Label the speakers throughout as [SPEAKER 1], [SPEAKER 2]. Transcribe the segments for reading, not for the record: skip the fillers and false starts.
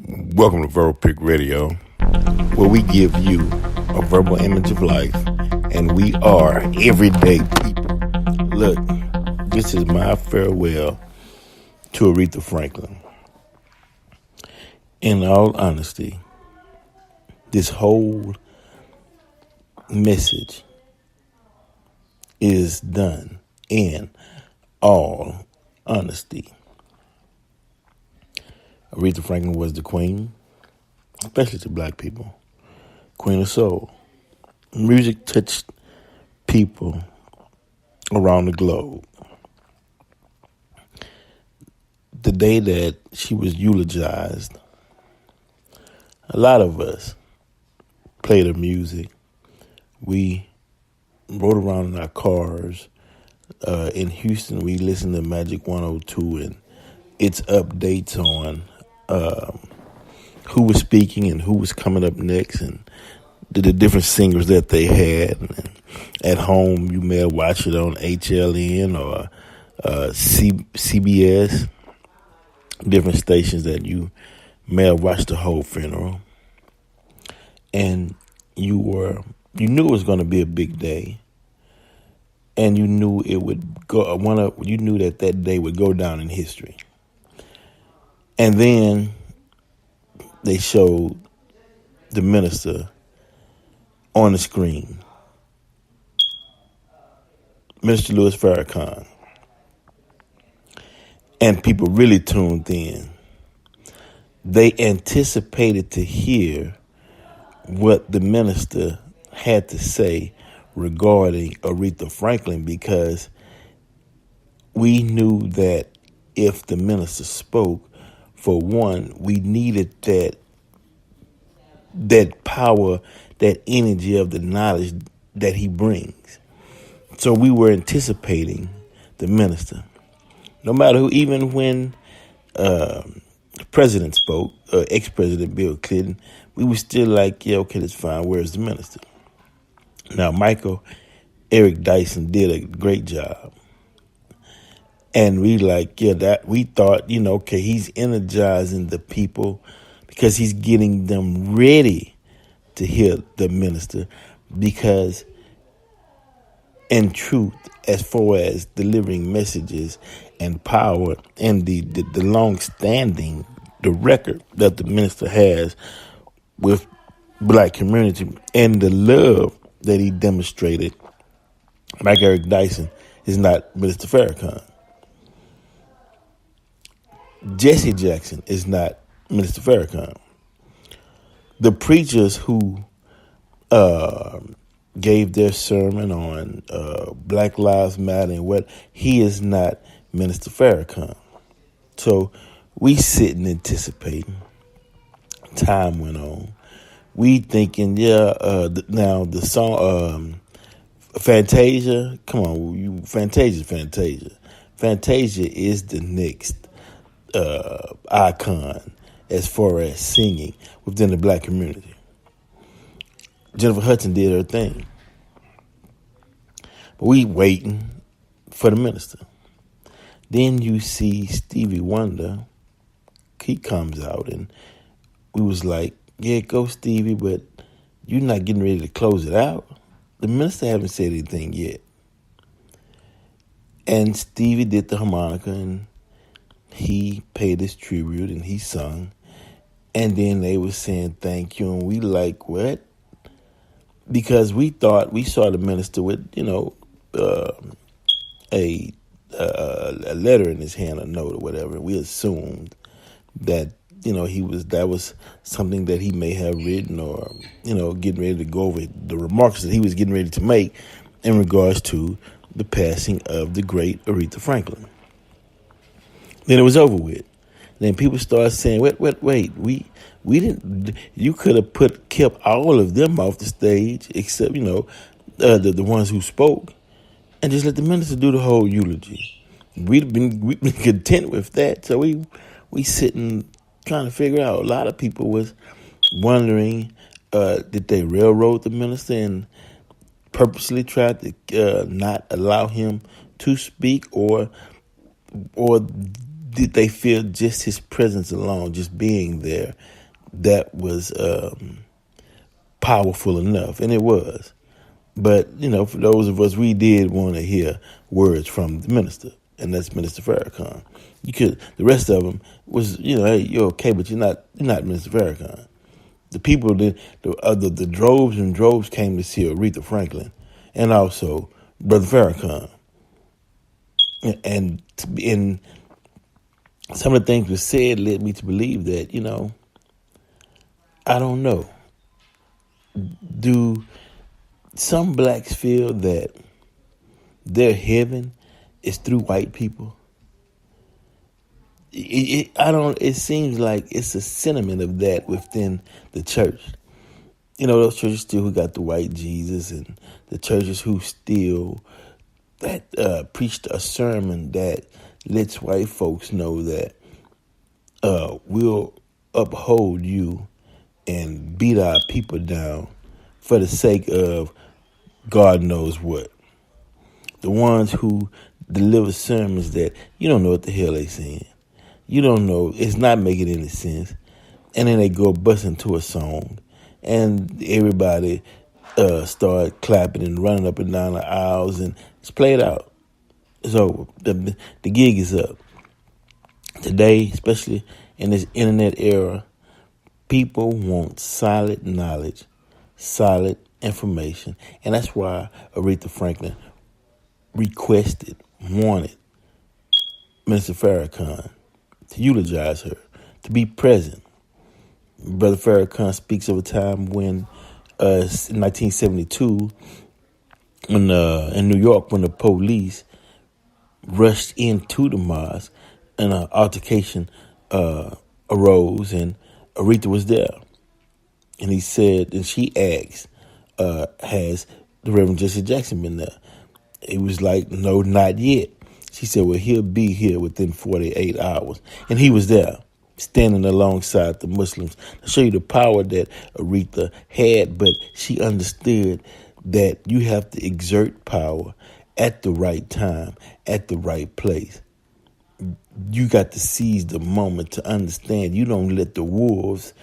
[SPEAKER 1] Welcome to Verbal Pick Radio, where we give you a verbal image of life, and we are everyday people. Look, this is my farewell to Aretha Franklin. In all honesty, this whole message is done in all honesty. Aretha Franklin was the queen, especially to black people, queen of soul. Music touched people around the globe. The day that she was eulogized, a lot of us played her music. We rode around in our cars. In Houston, we listened to Magic 102 and its updates on who was speaking and who was coming up next and the different singers that they had. And at home, you may have watched it on HLN or CBS, different stations that you may have watched the whole funeral. And you knew it was going to be a big day. And you knew it would go. You knew that day would go down in history. And then they showed the minister on the screen, Minister Farrakhan, and people really tuned in. They anticipated to hear what the minister had to say regarding Aretha Franklin, because we knew that if the minister spoke, for one, we needed that power, that energy of the knowledge that he brings. So we were anticipating the minister. No matter who, even when the president spoke, ex-president Bill Clinton, we were still like, yeah, okay, that's fine. Where's the minister? Now, Michael Eric Dyson did a great job. And we we thought, okay, he's energizing the people because he's getting them ready to hear the minister. Because in truth, as far as delivering messages and power and the long-standing, the record that the minister has with black community and the love that he demonstrated, Mike Eric Dyson is not Minister Farrakhan. Jesse Jackson is not Minister Farrakhan. The preachers who gave their sermon on Black Lives Matter and what, he is not Minister Farrakhan. So we sitting anticipating. Time went on. We thinking, now the song Fantasia, come on, Fantasia. Fantasia is the next icon as far as singing within the black community. Jennifer Hudson did her thing. But we waiting for the minister. Then you see Stevie Wonder. He comes out and we was like, yeah, go Stevie, but you're not getting ready to close it out. The minister haven't said anything yet. And Stevie did the harmonica and he paid his tribute and he sung. And then they were saying thank you. And we like, what? Because we thought we saw the minister with, a letter in his hand, a note or whatever. We assumed that, that was something that he may have written or, getting ready to go over the remarks that he was getting ready to make in regards to the passing of the great Aretha Franklin. Then it was over with. Then people started saying, wait, we didn't, you could have kept all of them off the stage except, the ones who spoke, and just let the minister do the whole eulogy. We've been content with that. So we sitting trying to figure out. A lot of people was wondering, did they railroad the minister and purposely tried to not allow him to speak, or they feel just his presence alone, just being there, that was powerful enough, and it was. But, for those of us, we did want to hear words from the minister, and that's Minister Farrakhan. The rest of them was, hey, you're okay, but you're not Minister Farrakhan. The people, the droves and droves came to see Aretha Franklin, and also Brother Farrakhan. And some of the things that said led me to believe that, I don't know. Do some blacks feel that their heaven is through white people? It seems like it's a sentiment of that within the church. Those churches still who got the white Jesus, and the churches who still preached a sermon that lets white folks know that we'll uphold you and beat our people down for the sake of God knows what. The ones who deliver sermons that you don't know what the hell they saying. You don't know. It's not making any sense. And then they go bust into a song, and everybody start clapping and running up and down the aisles, and it's played out. It's over. The gig is up. Today, especially in this internet era, people want solid knowledge, solid information. And that's why Aretha Franklin wanted Minister Farrakhan to eulogize her, to be present. Brother Farrakhan speaks of a time when, in 1972, in New York, when the police rushed into the mosque and an altercation arose, and Aretha was there. And he said, and she asked, has the Reverend Jesse Jackson been there? It was like, no, not yet. She said, well, he'll be here within 48 hours. And he was there, standing alongside the Muslims to show you the power that Aretha had, but she understood that you have to exert power at the right time, at the right place. You got to seize the moment to understand. You don't let the wolves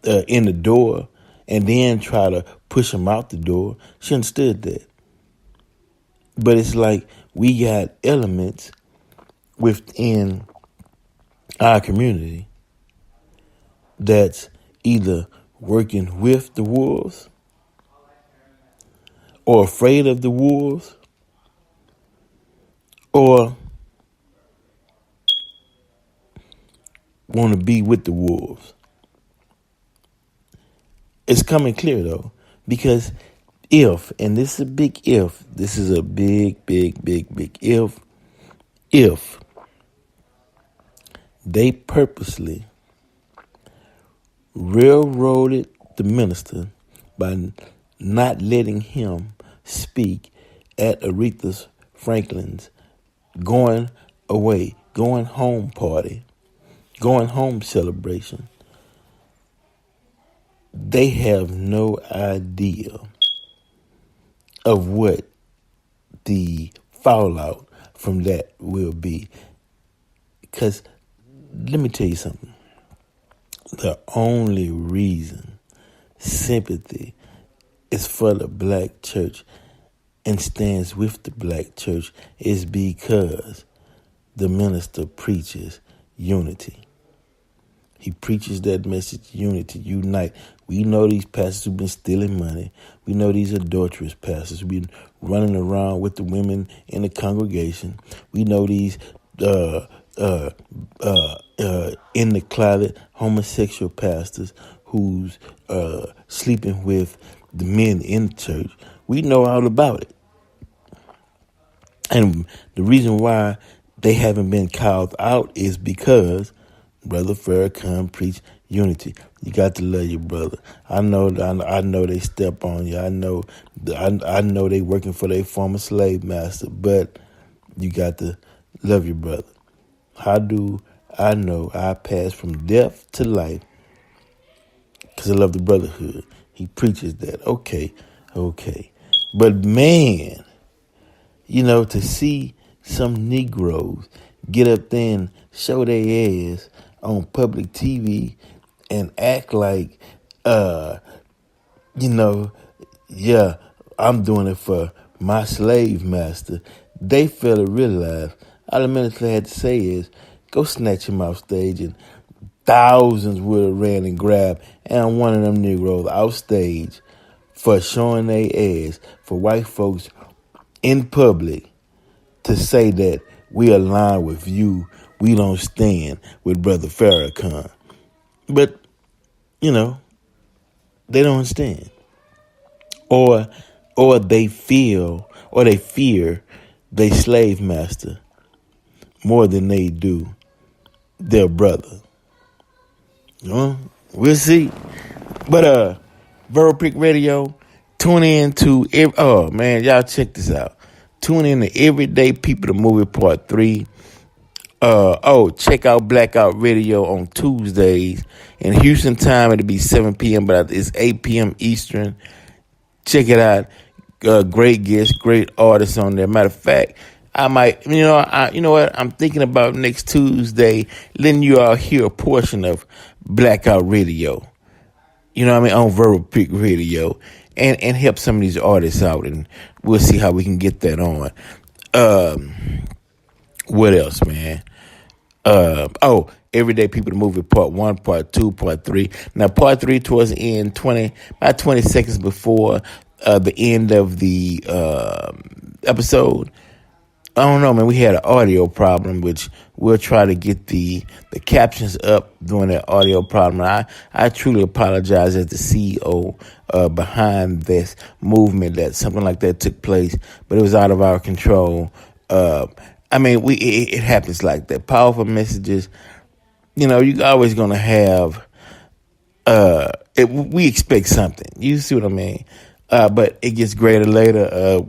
[SPEAKER 1] in the door and then try to push them out the door. She understood that. But it's like we got elements within our community that's either working with the wolves or afraid of the wolves or want to be with the wolves. It's coming clear, though, because and this is a big if, this is a big if they purposely railroaded the minister by not letting him speak at Aretha Franklin's going home party, going home celebration, they have no idea of what the fallout from that will be. Because let me tell you something. The only reason sympathy is for the black church and stands with the black church is because the minister preaches unity. He preaches that message, unity, unite. We know these pastors who've been stealing money. We know these adulterous pastors who've been running around with the women in the congregation. We know these in the closet homosexual pastors who's sleeping with the men in the church. We know all about it. And the reason why they haven't been called out is because Brother Farrakhan preached unity. You got to love your brother. I know they step on you. I know they working for their former slave master, but you got to love your brother. How do I know I pass from death to life? Because I love the brotherhood. He preaches that. Okay. But man, to see some Negroes get up there and show their ass on public TV and act like, uh, you know, yeah, I'm doing it for my slave master. They fail to realize all the minister had to say is, go snatch him off stage, and thousands would have ran and grabbed and one of them Negroes off stage for showing their ass for white folks in public to say that we align with you, we don't stand with Brother Farrakhan. But, you know, they don't understand. Or they feel or they fear their slave master more than they do their brother. We'll see. But Vero Pick Radio, tune in to oh man, y'all check this out. Tune in to Everyday People the Movie Part 3. Check out Blackout Radio on Tuesdays. In Houston time, it'll be 7 p.m., but it's 8 p.m. Eastern. Check it out. Great guests, great artists on there. Matter of fact, I might, you know what? I'm thinking about next Tuesday, letting you all hear a portion of Blackout Radio. You know what I mean? On Vero Pick Radio. And help some of these artists out. And we'll see how we can get that on. What else, man? Everyday People the Movie Part 1, Part 2, Part 3. Now, Part 3 towards the end, about 20 seconds before the end of the episode. I don't know, man. We had an audio problem, which we'll try to get the captions up during that audio problem. I truly apologize as the CEO behind this movement that something like that took place, but it was out of our control. It happens like that. Powerful messages, you're always going to have, we expect something. You see what I mean? But it gets greater later.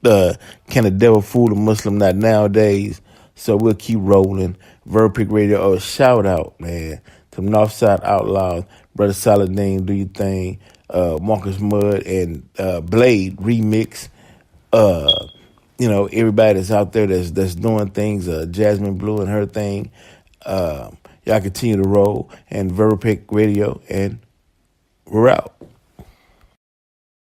[SPEAKER 1] Can the devil fool the Muslim? Not nowadays. So we'll keep rolling. Vero Pick Radio. Oh, shout out, man, to Northside Outlaws, Brother Saladin, Do Your Thing, Marcus Mudd, and Blade Remix. Everybody that's out there that's doing things, Jasmine Blue and her thing. Y'all continue to roll, and Vero Pick Radio, and we're out.